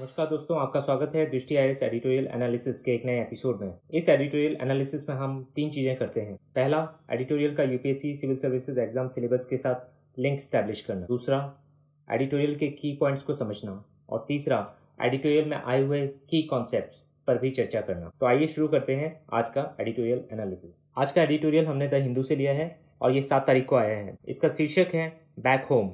नमस्कार दोस्तों, आपका स्वागत है दृष्टि आईएएस एडिटोरियल एनालिसिस के एक नए एपिसोड में। इस एडिटोरियल एनालिसिस में हम 3 चीज़ें करते हैं। पहला, एडिटोरियल का UPSC civil services exam syllabus के साथ लिंक स्टैब्लिश करना। दूसरा, एडिटोरियल के की पॉइंट्स को समझना। और तीसरा, एडिटोरियल में आए हुए की कॉन्सेप्ट्स पर भी चर्चा करना। तो आइए शुरू करते हैं आज का एडिटोरियल एनालिसिस। आज का एडिटोरियल हमने द हिंदू से लिया है और ये 7 तारीख को आया है। इसका शीर्षक है बैक होम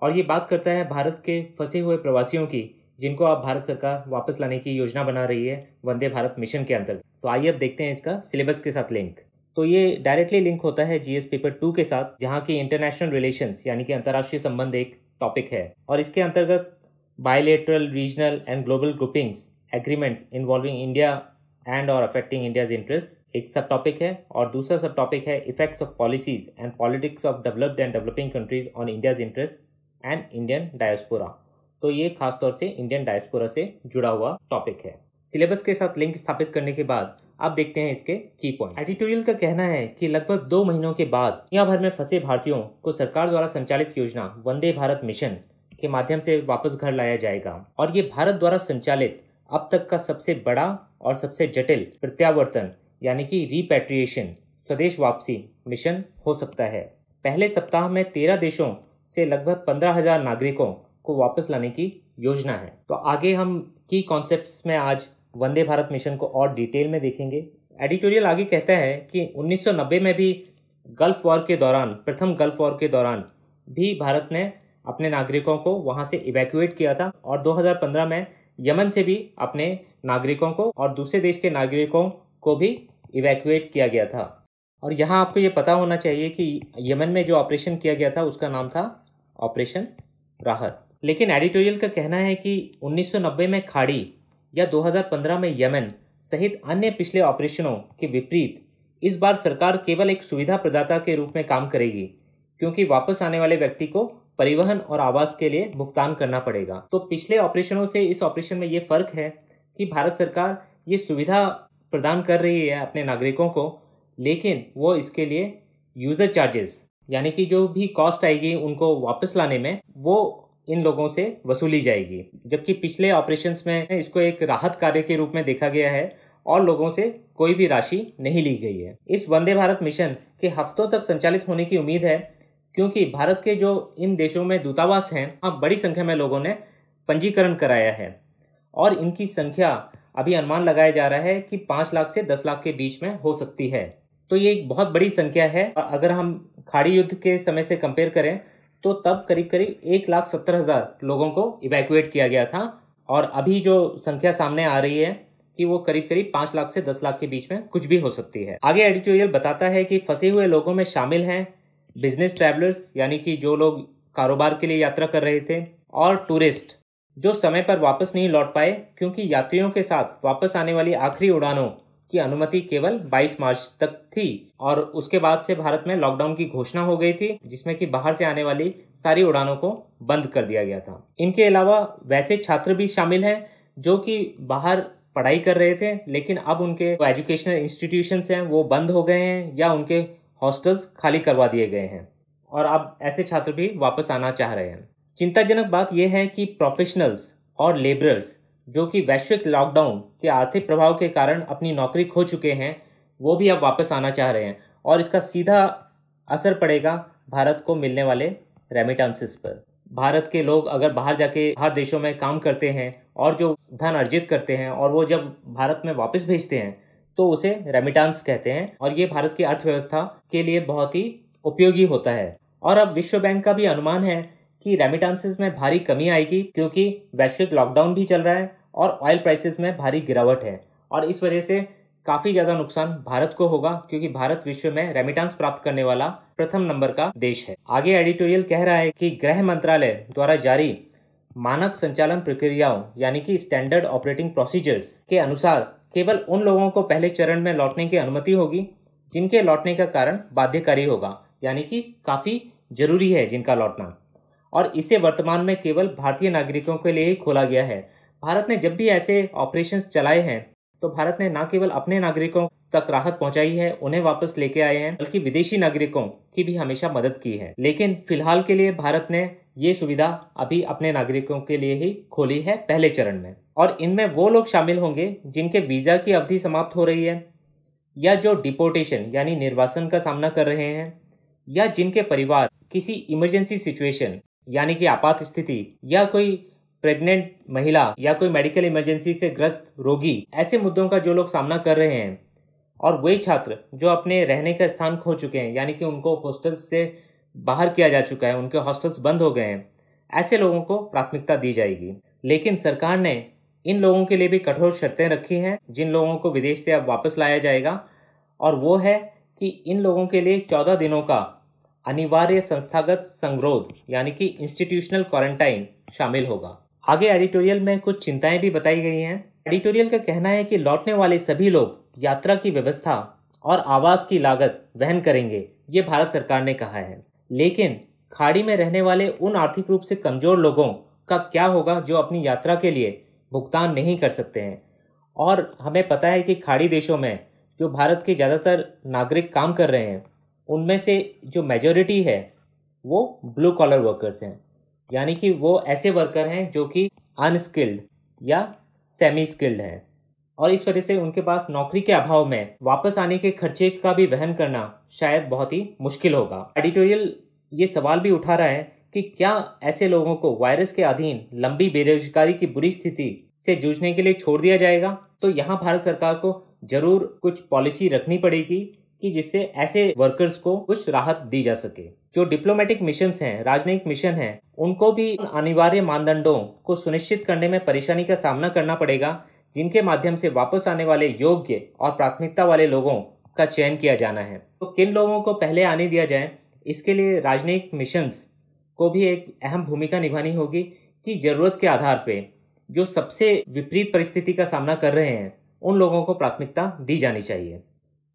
और ये बात करता है भारत के फंसे हुए प्रवासियों की, जिनको अब भारत सरकार वापस लाने की योजना बना रही है वंदे भारत मिशन के अंतर्गत। तो आइए अब देखते हैं इसका सिलेबस के साथ लिंक। तो ये डायरेक्टली लिंक होता है जीएस पेपर 2 के साथ, जहाँ की इंटरनेशनल रिलेशंस यानी कि अंतर्राष्ट्रीय संबंध एक टॉपिक है और इसके अंतर्गत bilateral, regional and global groupings agreements involving India and और अफेक्टिंग इंडियाज इंटरेस्ट एक सब टॉपिक है। और दूसरा सब टॉपिक है effects of policies and politics of developed and developing countries on India's interest and Indian diaspora. तो ये खासतौर से इंडियन डायस्पोरा से जुड़ा हुआ टॉपिक है। सिलेबस के साथ लिंक स्थापित करने के बाद अब देखते हैं इसके की पॉइंट। एडिटोरियल का कहना है कि लगभग 2 महीनों के बाद दुनिया भर में फंसे भारतीयों को सरकार द्वारा संचालित योजना वंदे भारत मिशन के माध्यम से वापस घर लाया जाएगा और ये भारत द्वारा संचालित अब तक का सबसे बड़ा और सबसे जटिल प्रत्यावर्तन यानी कि रिपैट्रिएशन, स्वदेश वापसी मिशन हो सकता है। पहले सप्ताह में 13 देशों से लगभग 15,000 नागरिकों को वापस लाने की योजना है। तो आगे हम की कॉन्सेप्ट्स में आज वंदे भारत मिशन को और डिटेल में देखेंगे। एडिटोरियल आगे कहता है कि 1990 में भी गल्फ वॉर के दौरान, प्रथम गल्फ वॉर के दौरान भी भारत ने अपने नागरिकों को वहां से इवैक्यूएट किया था और 2015 में यमन से भी अपने नागरिकों को और दूसरे देश के नागरिकों को भी इवैक्यूएट किया गया था। और यहाँ आपको ये पता होना चाहिए कि यमन में जो ऑपरेशन किया गया था उसका नाम था ऑपरेशन राहत। लेकिन एडिटोरियल का कहना है कि 1990 में खाड़ी या 2015 में यमन सहित अन्य पिछले ऑपरेशनों के विपरीत इस बार सरकार केवल एक सुविधा प्रदाता के रूप में काम करेगी, क्योंकि वापस आने वाले व्यक्ति को परिवहन और आवास के लिए भुगतान करना पड़ेगा। तो पिछले ऑपरेशनों से इस ऑपरेशन में ये फर्क है कि भारत सरकार ये सुविधा प्रदान कर रही है अपने नागरिकों को, लेकिन वो इसके लिए यूजर चार्जेस यानी कि जो भी कॉस्ट आएगी उनको वापस लाने में, वो इन लोगों से वसूली जाएगी। जबकि पिछले ऑपरेशंस में इसको एक राहत कार्य के रूप में देखा गया है और लोगों से कोई भी राशि नहीं ली गई है। इस वंदे भारत मिशन के हफ्तों तक संचालित होने की उम्मीद है, क्योंकि भारत के जो इन देशों में दूतावास हैं, वहाँ बड़ी संख्या में लोगों ने पंजीकरण कराया है और इनकी संख्या अभी अनुमान लगाया जा रहा है कि 5 लाख से 10 लाख के बीच में हो सकती है। तो ये एक बहुत बड़ी संख्या है। अगर हम खाड़ी युद्ध के समय से कंपेयर करें तो तब करीब 1,70,000 लोगों को इवैक्यूएट किया गया था और अभी जो संख्या सामने आ रही है कि वो करीब 5 लाख से 10 लाख के बीच में कुछ भी हो सकती है। आगे एडिटोरियल बताता है कि फंसे हुए लोगों में शामिल हैं बिजनेस ट्रैवलर्स यानी कि जो लोग कारोबार के लिए यात्रा कर रहे थे, और टूरिस्ट जो समय पर वापस नहीं लौट पाए, क्योंकि यात्रियों के साथ वापस आने वाली आखिरी उड़ानों की अनुमति केवल 22 मार्च तक थी और उसके बाद से भारत में लॉकडाउन की घोषणा हो गई थी, जिसमें कि बाहर से आने वाली सारी उड़ानों को बंद कर दिया गया था। इनके अलावा वैसे छात्र भी शामिल हैं जो कि बाहर पढ़ाई कर रहे थे, लेकिन अब उनके एजुकेशनल इंस्टीट्यूशंस हैं वो बंद हो गए हैं या उनके हॉस्टल्स खाली करवा दिए गए हैं और अब ऐसे छात्र भी वापस आना चाह रहे हैं। चिंताजनक बात यह है कि प्रोफेशनल्स और लेबरर्स जो कि वैश्विक लॉकडाउन के आर्थिक प्रभाव के कारण अपनी नौकरी खो चुके हैं, वो भी अब वापस आना चाह रहे हैं और इसका सीधा असर पड़ेगा भारत को मिलने वाले रेमिटेंसेस पर। भारत के लोग अगर बाहर जाके हर देशों में काम करते हैं और जो धन अर्जित करते हैं और वो जब भारत में वापस भेजते हैं तो उसे रेमिटेंस कहते हैं और ये भारत की अर्थव्यवस्था के लिए बहुत ही उपयोगी होता है। और अब विश्व बैंक का भी अनुमान है कि रेमिटेंसेस में भारी कमी आएगी, क्योंकि वैश्विक लॉकडाउन भी चल रहा है और ऑयल प्राइसेस में भारी गिरावट है और इस वजह से काफ़ी ज़्यादा नुकसान भारत को होगा, क्योंकि भारत विश्व में रेमिटेंस प्राप्त करने वाला प्रथम नंबर का देश है। आगे एडिटोरियल कह रहा है कि गृह मंत्रालय द्वारा जारी मानक संचालन प्रक्रियाओं यानी कि स्टैंडर्ड ऑपरेटिंग प्रोसीजर्स के अनुसार केवल उन लोगों को पहले चरण में लौटने की अनुमति होगी जिनके लौटने का कारण बाध्यकारी होगा, यानी कि काफ़ी जरूरी है जिनका लौटना, और इसे वर्तमान में केवल भारतीय नागरिकों के लिए ही खोला गया है। भारत ने जब भी ऐसे ऑपरेशंस चलाए हैं तो भारत ने न केवल अपने नागरिकों तक राहत पहुंचाई है, उन्हें वापस लेके आए हैं, बल्कि विदेशी नागरिकों की भी हमेशा मदद की है। लेकिन फिलहाल के लिए भारत ने ये सुविधा अभी अपने नागरिकों के लिए ही खोली है पहले चरण में, और इनमें वो लोग शामिल होंगे जिनके वीजा की अवधि समाप्त हो रही है, या जो डिपोर्टेशन यानी निर्वासन का सामना कर रहे हैं, या जिनके परिवार किसी इमरजेंसी सिचुएशन यानी कि आपात स्थिति, या कोई प्रेग्नेंट महिला, या कोई मेडिकल इमरजेंसी से ग्रस्त रोगी, ऐसे मुद्दों का जो लोग सामना कर रहे हैं, और वही छात्र जो अपने रहने का स्थान खो चुके हैं, यानी कि उनको हॉस्टल्स से बाहर किया जा चुका है, उनके हॉस्टल्स बंद हो गए हैं, ऐसे लोगों को प्राथमिकता दी जाएगी। लेकिन सरकार ने इन लोगों के लिए भी कठोर शर्तें रखी हैं, जिन लोगों को विदेश से अब वापस लाया जाएगा, और वो है कि इन लोगों के लिए 14 दिनों का अनिवार्य संस्थागत संगरोध यानी कि इंस्टीट्यूशनल क्वारंटाइन शामिल होगा। आगे एडिटोरियल में कुछ चिंताएं भी बताई गई हैं। एडिटोरियल का कहना है कि लौटने वाले सभी लोग यात्रा की व्यवस्था और आवास की लागत वहन करेंगे, ये भारत सरकार ने कहा है। लेकिन खाड़ी में रहने वाले उन आर्थिक रूप से कमजोर लोगों का क्या होगा जो अपनी यात्रा के लिए भुगतान नहीं कर सकते हैं? और हमें पता है कि खाड़ी देशों में जो भारत के ज़्यादातर नागरिक काम कर रहे हैं, उनमें से जो मेजॉरिटी है वो ब्लू कॉलर वर्कर्स हैं, यानी कि वो ऐसे वर्कर हैं जो कि अनस्किल्ड या सेमी स्किल्ड हैं, और इस वजह से उनके पास नौकरी के अभाव में वापस आने के खर्चे का भी वहन करना शायद बहुत ही मुश्किल होगा। एडिटोरियल ये सवाल भी उठा रहा है कि क्या ऐसे लोगों को वायरस के अधीन लंबी बेरोजगारी की बुरी स्थिति से जूझने के लिए छोड़ दिया जाएगा? तो यहाँ भारत सरकार को जरूर कुछ पॉलिसी रखनी पड़ेगी कि जिससे ऐसे वर्कर्स को कुछ राहत दी जा सके। जो डिप्लोमेटिक मिशंस हैं, राजनयिक मिशन हैं, उनको भी अनिवार्य मानदंडों को सुनिश्चित करने में परेशानी का सामना करना पड़ेगा, जिनके माध्यम से वापस आने वाले योग्य और प्राथमिकता वाले लोगों का चयन किया जाना है। तो किन लोगों को पहले आने दिया जाए, इसके लिए राजनयिक मिशंस को भी एक अहम भूमिका निभानी होगी कि जरूरत के आधार पे जो सबसे विपरीत परिस्थिति का सामना कर रहे हैं, उन लोगों को प्राथमिकता दी जानी चाहिए।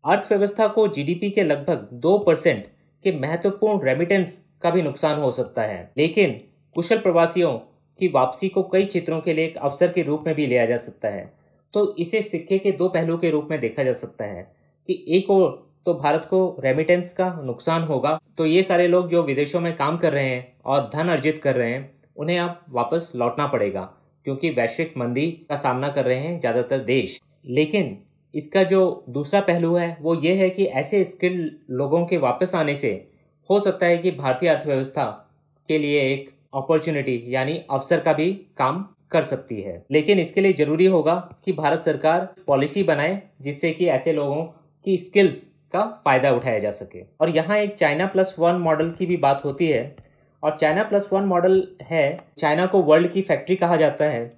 अर्थव्यवस्था को जीडीपी के लगभग 2% के महत्वपूर्ण रेमिटेंस का भी नुकसान हो सकता है, लेकिन कुशल प्रवासियों की वापसी को कई क्षेत्रों के लिए एक अवसर के रूप में भी लिया जा सकता है। तो इसे सिक्के के दो पहलू के रूप में देखा जा सकता है कि एक ओर तो भारत को रेमिटेंस का नुकसान होगा, तो ये सारे लोग जो विदेशों में काम कर रहे हैं और धन अर्जित कर रहे हैं, उन्हें अब वापस लौटना पड़ेगा, क्योंकि वैश्विक मंदी का सामना कर रहे हैं ज़्यादातर देश। लेकिन इसका जो दूसरा पहलू है वो ये है कि ऐसे स्किल्ड लोगों के वापस आने से हो सकता है कि भारतीय अर्थव्यवस्था के लिए एक अपॉर्चुनिटी यानी अवसर का भी काम कर सकती है। लेकिन इसके लिए जरूरी होगा कि भारत सरकार पॉलिसी बनाए जिससे कि ऐसे लोगों की स्किल्स का फायदा उठाया जा सके। और यहाँ एक चाइना +1 मॉडल की भी बात होती है, और चाइना +1 मॉडल है, चाइना को वर्ल्ड की फैक्ट्री कहा जाता है,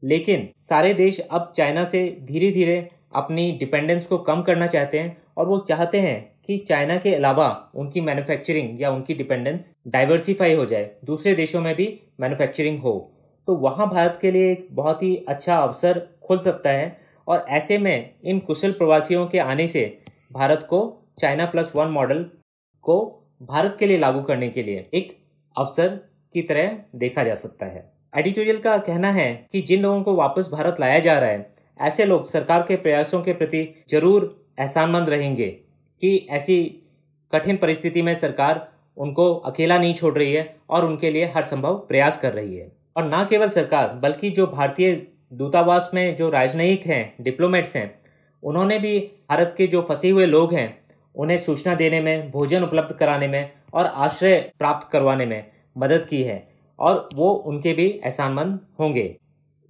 लेकिन सारे देश अब चाइना से धीरे धीरे अपनी डिपेंडेंस को कम करना चाहते हैं, और वो चाहते हैं कि चाइना के अलावा उनकी मैन्युफैक्चरिंग या उनकी डिपेंडेंस डाइवर्सिफाई हो जाए, दूसरे देशों में भी मैन्युफैक्चरिंग हो। तो वहाँ भारत के लिए एक बहुत ही अच्छा अवसर खुल सकता है, और ऐसे में इन कुशल प्रवासियों के आने से भारत को चाइना +1 मॉडल को भारत के लिए लागू करने के लिए एक अवसर की तरह देखा जा सकता है। एडिटोरियल का कहना है कि जिन लोगों को वापस भारत लाया जा रहा है, ऐसे लोग सरकार के प्रयासों के प्रति जरूर एहसानमंद रहेंगे कि ऐसी कठिन परिस्थिति में सरकार उनको अकेला नहीं छोड़ रही है और उनके लिए हर संभव प्रयास कर रही है। और न केवल सरकार, बल्कि जो भारतीय दूतावास में जो राजनयिक हैं, डिप्लोमेट्स हैं, उन्होंने भी भारत के जो फंसे हुए लोग हैं उन्हें सूचना देने में, भोजन उपलब्ध कराने में और आश्रय प्राप्त करवाने में मदद की है, और वो उनके भी एहसानमंद होंगे।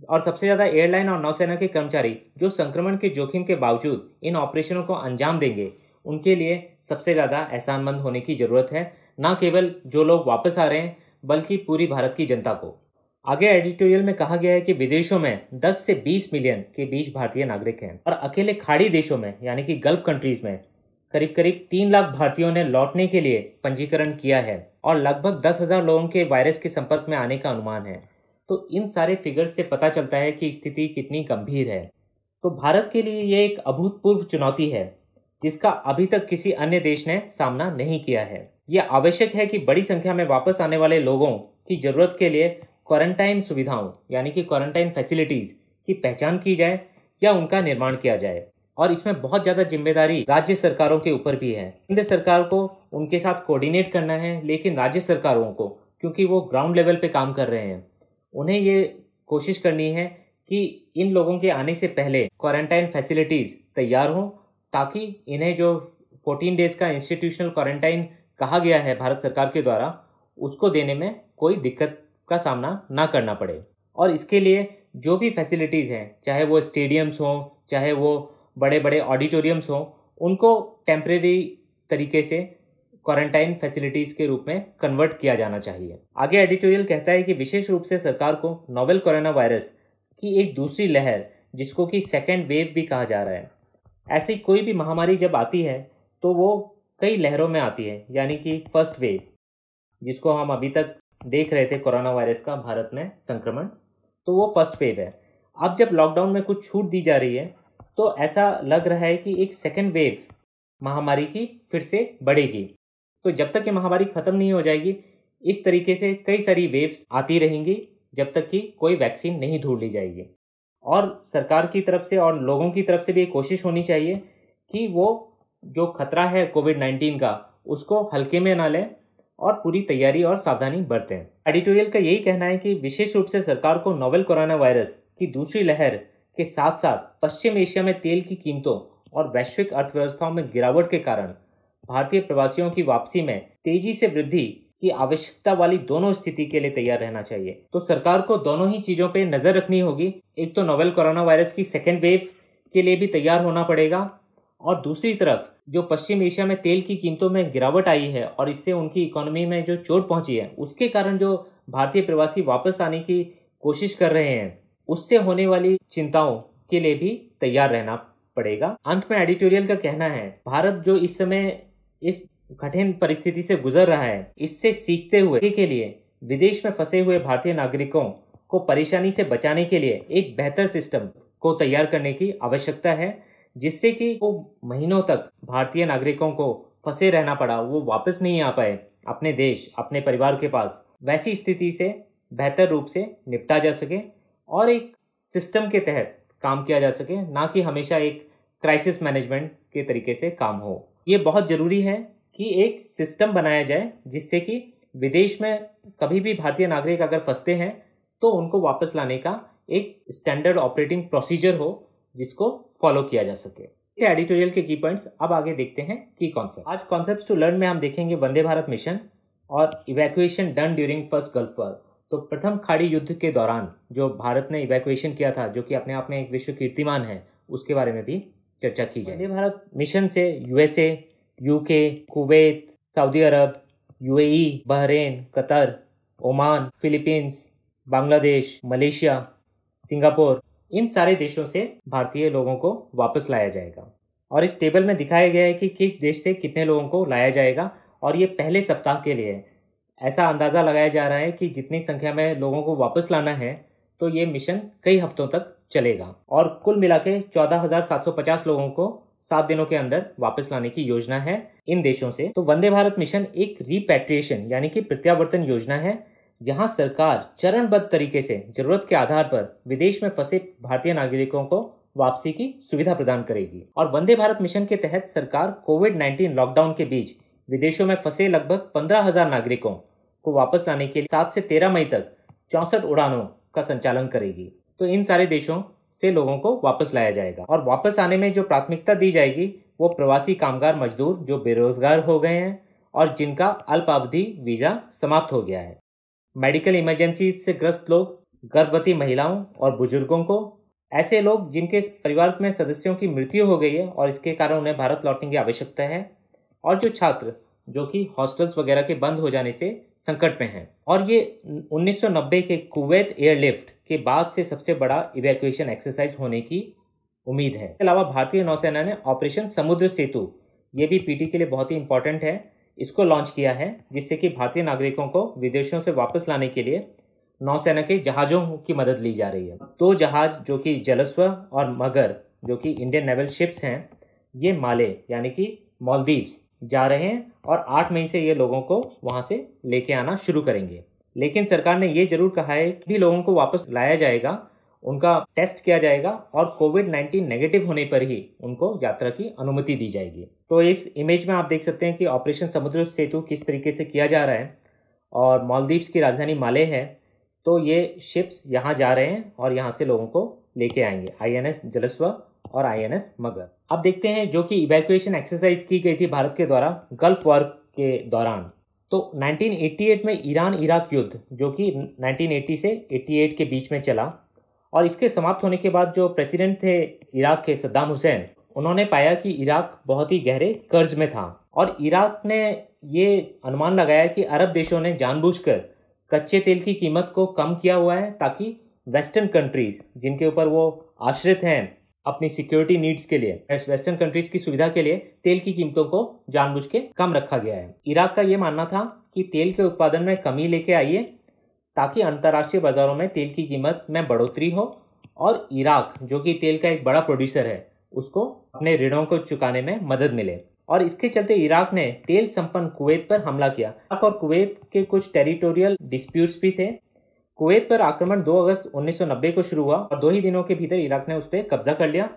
और सबसे ज़्यादा एयरलाइन और नौसेना के कर्मचारी जो संक्रमण के जोखिम के बावजूद इन ऑपरेशनों को अंजाम देंगे, उनके लिए सबसे ज़्यादा एहसानमंद होने की ज़रूरत है, न केवल जो लोग वापस आ रहे हैं बल्कि पूरी भारत की जनता को। आगे एडिटोरियल में कहा गया है कि विदेशों में 10 से 20 मिलियन के बीच भारतीय नागरिक हैं, और अकेले खाड़ी देशों में यानी कि गल्फ कंट्रीज में करीब करीब 3 लाख भारतीयों ने लौटने के लिए पंजीकरण किया है, और लगभग 10,000 लोगों के वायरस के संपर्क में आने का अनुमान है। तो इन सारे फिगर्स से पता चलता है कि स्थिति कितनी गंभीर है। तो भारत के लिए ये एक अभूतपूर्व चुनौती है जिसका अभी तक किसी अन्य देश ने सामना नहीं किया है। यह आवश्यक है कि बड़ी संख्या में वापस आने वाले लोगों की जरूरत के लिए क्वारंटाइन सुविधाओं यानी कि क्वारंटाइन फैसिलिटीज की पहचान की जाए, या उनका निर्माण किया जाए। और इसमें बहुत ज़्यादा जिम्मेदारी राज्य सरकारों के ऊपर भी है। केंद्र सरकार को उनके साथ कोऑर्डिनेट करना है, लेकिन राज्य सरकारों को, क्योंकि वो ग्राउंड लेवल पे काम कर रहे हैं, उन्हें ये कोशिश करनी है कि इन लोगों के आने से पहले क्वारंटाइन फैसिलिटीज़ तैयार हों, ताकि इन्हें जो 14 डेज़ का इंस्टीट्यूशनल क्वारंटाइन कहा गया है भारत सरकार के द्वारा, उसको देने में कोई दिक्कत का सामना ना करना पड़े। और इसके लिए जो भी फैसिलिटीज़ हैं, चाहे वो स्टेडियम्स हों, चाहे वो बड़े बड़े ऑडिटोरियम्स हों, उनको टेम्परेरी तरीके से क्वारंटाइन फैसिलिटीज़ के रूप में कन्वर्ट किया जाना चाहिए। आगे एडिटोरियल कहता है कि विशेष रूप से सरकार को नोवेल कोरोना वायरस की एक दूसरी लहर, जिसको कि सेकेंड वेव भी कहा जा रहा है, ऐसी कोई भी महामारी जब आती है तो वो कई लहरों में आती है। यानी कि फर्स्ट वेव, जिसको हम अभी तक देख रहे थे कोरोना वायरस का भारत में संक्रमण, तो वो फर्स्ट वेव है। अब जब लॉकडाउन में कुछ छूट दी जा रही है तो ऐसा लग रहा है कि एक सेकेंड वेव महामारी की फिर से बढ़ेगी। तो जब तक ये महामारी ख़त्म नहीं हो जाएगी, इस तरीके से कई सारी वेव्स आती रहेंगी जब तक कि कोई वैक्सीन नहीं ढूंढ ली जाएगी। और सरकार की तरफ से और लोगों की तरफ से भी एक कोशिश होनी चाहिए कि वो जो खतरा है कोविड-19 का, उसको हल्के में ना लें और पूरी तैयारी और सावधानी बरतें। एडिटोरियल का यही कहना है कि विशेष रूप से सरकार को नोवेल कोरोना वायरस की दूसरी लहर के साथ साथ पश्चिम एशिया में तेल की कीमतों और वैश्विक अर्थव्यवस्थाओं में गिरावट के कारण भारतीय प्रवासियों की वापसी में तेजी से वृद्धि की आवश्यकता वाली दोनों स्थिति के लिए तैयार रहना चाहिए। तो सरकार को दोनों ही चीज़ों पे नज़र रखनी होगी। एक तो नोवेल कोरोना वायरस की सेकेंड वेव के लिए भी तैयार होना पड़ेगा, और दूसरी तरफ जो पश्चिम एशिया में तेल की कीमतों में गिरावट आई है और इससे उनकी इकोनॉमी में जो चोट पहुंची है, उसके कारण जो भारतीय प्रवासी वापस आने की कोशिश कर रहे हैं, उससे होने वाली चिंताओं के लिए भी तैयार रहना पड़ेगा। अंत में एडिटोरियल का कहना है, भारत जो इस समय इस कठिन परिस्थिति से गुजर रहा है, इससे सीखते हुए के लिए विदेश में फंसे हुए भारतीय नागरिकों को परेशानी से बचाने के लिए एक बेहतर सिस्टम को तैयार करने की आवश्यकता है, जिससे कि वो महीनों तक भारतीय नागरिकों को फंसे रहना पड़ा, वो वापस नहीं आ पाए अपने देश, अपने परिवार के पास, वैसी स्थिति से बेहतर रूप से निपटा जा सके और एक सिस्टम के तहत काम किया जा सके, ना कि हमेशा एक क्राइसिस मैनेजमेंट के तरीके से काम हो। ये बहुत ज़रूरी है कि एक सिस्टम बनाया जाए जिससे कि विदेश में कभी भी भारतीय नागरिक अगर फंसते हैं तो उनको वापस लाने का एक स्टैंडर्ड ऑपरेटिंग प्रोसीजर हो, जिसको फॉलो किया जा सके। ये एडिटोरियल के की पॉइंट्स। अब आगे देखते हैं की कॉन्सेप्ट। आज कॉन्सेप्ट्स टू लर्न में हम देखेंगे वंदे भारत मिशन और evacuation done during first gulf war. तो प्रथम खाड़ी युद्ध के दौरान जो भारत ने इवैक्यूएशन किया था, जो कि अपने आप में एक विश्व कीर्तिमान है, उसके बारे में भी चर्चा की जाए। वंदे भारत मिशन से USA, UK, Kuwait, Saudi Arabia, UAE, Bahrain, Qatar, Oman, Philippines, Bangladesh, Malaysia, Singapore, इन सारे देशों से भारतीय लोगों को वापस लाया जाएगा। और इस टेबल में दिखाया गया है कि किस देश से कितने लोगों को लाया जाएगा, और ये पहले सप्ताह के लिए है। ऐसा अंदाज़ा लगाया जा रहा है कि जितनी संख्या में लोगों को वापस लाना है तो ये मिशन कई हफ्तों तक चलेगा, और कुल मिला के 14,750 लोगों को 7 दिनों के अंदर वापस लाने की योजना है इन देशों से। तो वंदे भारत मिशन एक रिपैट्रिएशन यानी कि प्रत्यावर्तन योजना है, जहां सरकार चरणबद्ध तरीके से जरूरत के आधार पर विदेश में फंसे भारतीय नागरिकों को वापसी की सुविधा प्रदान करेगी। और वंदे भारत मिशन के तहत सरकार कोविड-19 लॉकडाउन के बीच विदेशों में फंसे लगभग 15,000 नागरिकों को वापस लाने के लिए 7 से 13 मई तक 64 उड़ानों का संचालन करेगी। तो इन सारे देशों से लोगों को वापस लाया जाएगा, और वापस आने में जो प्राथमिकता दी जाएगी वो प्रवासी कामगार मजदूर जो बेरोजगार हो गए हैं और जिनका अल्पावधि वीजा समाप्त हो गया है, मेडिकल इमरजेंसी से ग्रस्त लोग, गर्भवती महिलाओं और बुजुर्गों को, ऐसे लोग जिनके परिवार में सदस्यों की मृत्यु हो गई है और इसके कारण उन्हें भारत लौटने की आवश्यकता है, और जो छात्र जो कि हॉस्टल्स वगैरह के बंद हो जाने से संकट में हैं। और ये 1990 के कुवैत एयरलिफ्ट के बाद से सबसे बड़ा इवैक्यूएशन एक्सरसाइज होने की उम्मीद है। इसके अलावा भारतीय नौसेना ने ऑपरेशन समुद्र सेतु, ये भी पीटी के लिए बहुत ही इंपॉर्टेंट है, इसको लॉन्च किया है, जिससे कि भारतीय नागरिकों को विदेशों से वापस लाने के लिए नौसेना के जहाज़ों की मदद ली जा रही है। 2 जहाज जो कि जलस्व और मगर जो कि इंडियन नेवल शिप्स हैं, ये माले यानी कि मालदीव्स जा रहे हैं और 8 मई से ये लोगों को वहाँ से लेके आना शुरू करेंगे। लेकिन सरकार ने ये जरूर कहा है कि भी लोगों को वापस लाया जाएगा, उनका टेस्ट किया जाएगा और कोविड-19 नेगेटिव होने पर ही उनको यात्रा की अनुमति दी जाएगी। तो इस इमेज में आप देख सकते हैं कि ऑपरेशन समुद्र सेतु किस तरीके से किया जा रहा है और मालदीव्स की राजधानी माले है, तो ये शिप्स यहाँ जा रहे हैं और यहाँ से लोगों को लेके आएंगे, आईएनएस जलस्वा और आईएनएस मगर। अब देखते हैं जो कि इवैक्यूएशन एक्सरसाइज की गई थी भारत के द्वारा गल्फ वॉर के दौरान। तो 1988 में ईरान इराक युद्ध जो कि 1980 से 88 के बीच में चला और इसके समाप्त होने के बाद जो प्रेसिडेंट थे इराक के सद्दाम हुसैन, उन्होंने पाया कि इराक बहुत ही गहरे कर्ज में था और इराक ने ये अनुमान लगाया कि अरब देशों ने जानबूझकर कच्चे तेल की कीमत को कम किया हुआ है ताकि वेस्टर्न कंट्रीज जिनके ऊपर वो आश्रित हैं अपनी सिक्योरिटी नीड्स के लिए, वेस्टर्न कंट्रीज की सुविधा के लिए तेल की कीमतों को जानबूझ के कम रखा गया है। इराक का ये मानना था कि तेल के उत्पादन में कमी लेके आइए ताकि अंतर्राष्ट्रीय बाजारों में तेल की कीमत में बढ़ोतरी हो और इराक जो कि तेल का एक बड़ा प्रोड्यूसर है उसको अपने ऋणों को चुकाने में मदद मिले। और इसके चलते इराक ने तेल संपन्न कुवैत पर हमला किया और कुवैत के कुछ टेरिटोरियल डिस्प्यूट्स भी थे। कुवैत पर आक्रमण 2 अगस्त 1990 को शुरू हुआ और 2 ही दिनों के भीतर इराक ने उस पर कब्जा कर लिया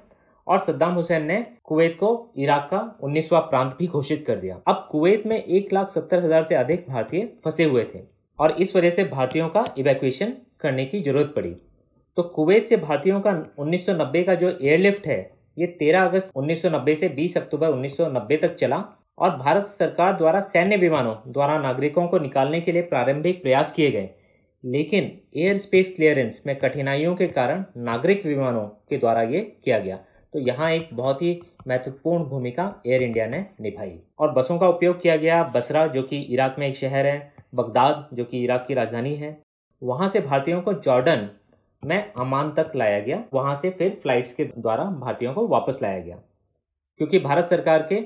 और सद्दाम हुसैन ने कुवैत को इराक का 19वां प्रांत भी घोषित कर दिया। अब कुवैत में 1,70,000 से अधिक भारतीय फंसे हुए थे और इस वजह से भारतीयों का इवैक्यूएशन करने की जरूरत पड़ी। तो कुवैत से भारतीयों का 1990 का जो एयरलिफ्ट है ये 13 अगस्त 1990 से 20 अक्टूबर 1990 तक चला और भारत सरकार द्वारा सैन्य विमानों द्वारा नागरिकों को निकालने के लिए प्रारंभिक प्रयास किए गए, लेकिन एयर स्पेस क्लियरेंस में कठिनाइयों के कारण नागरिक विमानों के द्वारा ये किया गया। तो यहाँ एक बहुत ही महत्वपूर्ण भूमिका एयर इंडिया ने निभाई और बसों का उपयोग किया गया। बसरा जो कि इराक में एक शहर है, बगदाद जो कि इराक की राजधानी है, वहाँ से भारतीयों को जॉर्डन में अमान तक लाया गया। वहाँ से फिर फ्लाइट्स के द्वारा भारतीयों को वापस लाया गया क्योंकि भारत सरकार के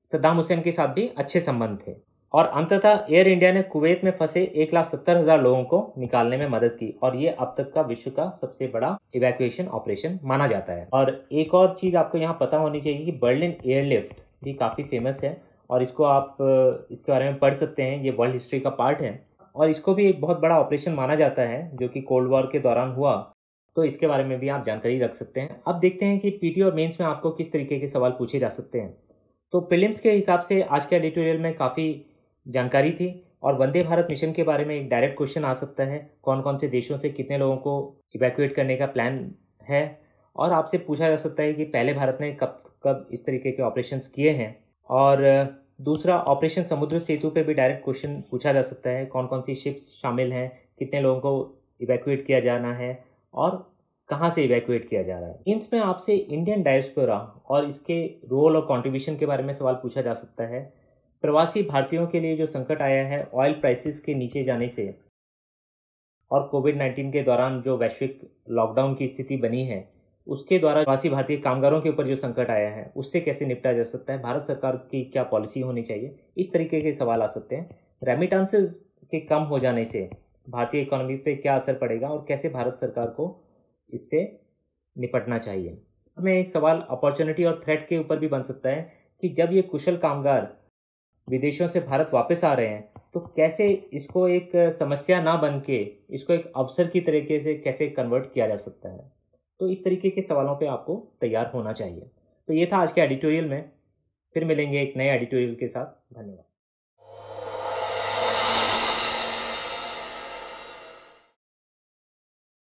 सद्दाम हुसैन के साथ भी अच्छे संबंध थे। और अंततः एयर इंडिया ने कुवैत में फंसे 1,70,000 लोगों को निकालने में मदद की और ये अब तक का विश्व का सबसे बड़ा इवैक्यूएशन ऑपरेशन माना जाता है। और एक और चीज़ आपको यहाँ पता होनी चाहिए कि बर्लिन एयरलिफ्ट भी काफ़ी फेमस है और इसको आप इसके बारे में पढ़ सकते हैं, ये वर्ल्ड हिस्ट्री का पार्ट है और इसको भी एक बहुत बड़ा ऑपरेशन माना जाता है जो कि कोल्ड वॉर के दौरान हुआ, तो इसके बारे में भी आप जानकारी रख सकते हैं। अब देखते हैं कि पीटी और मेंस में आपको किस तरीके के सवाल पूछे जा सकते हैं। तो प्रीलिम्स के हिसाब से आज के एडिटोरियल में काफ़ी जानकारी थी और वंदे भारत मिशन के बारे में एक डायरेक्ट क्वेश्चन आ सकता है, कौन कौन से देशों से कितने लोगों को इवैक्यूएट करने का प्लान है और आपसे पूछा जा सकता है कि पहले भारत ने कब कब इस तरीके के ऑपरेशंस किए हैं। और दूसरा ऑपरेशन समुद्र सेतु पे भी डायरेक्ट क्वेश्चन पूछा जा सकता है, कौन कौन सी शिप्स शामिल हैं, कितने लोगों को इवैक्यूएट किया जाना है और कहाँ से इवैक्यूएट किया जा रहा है। इसमें आपसे इंडियन डायस्पोरा और इसके रोल और कंट्रीब्यूशन के बारे में सवाल पूछा जा सकता है। प्रवासी भारतीयों के लिए जो संकट आया है ऑयल प्राइसेस के नीचे जाने से और कोविड-19 के दौरान जो वैश्विक लॉकडाउन की स्थिति बनी है उसके द्वारा प्रवासी भारतीय कामगारों के ऊपर जो संकट आया है उससे कैसे निपटा जा सकता है, भारत सरकार की क्या पॉलिसी होनी चाहिए, इस तरीके के सवाल आ सकते हैं। रेमिटेंसेस के कम हो जाने से भारतीय इकोनॉमी पे क्या असर पड़ेगा और कैसे भारत सरकार को इससे निपटना चाहिए। हमें एक सवाल अपॉर्चुनिटी और थ्रेट के ऊपर भी बन सकता है कि जब ये कुशल कामगार विदेशों से भारत वापस आ रहे हैं तो कैसे इसको एक समस्या ना बन के इसको एक अवसर की तरीके से कैसे कन्वर्ट किया जा सकता है। तो इस तरीके के सवालों पे आपको तैयार होना चाहिए। तो ये था आज के एडिटोरियल में, फिर मिलेंगे एक नए एडिटोरियल के साथ। धन्यवाद।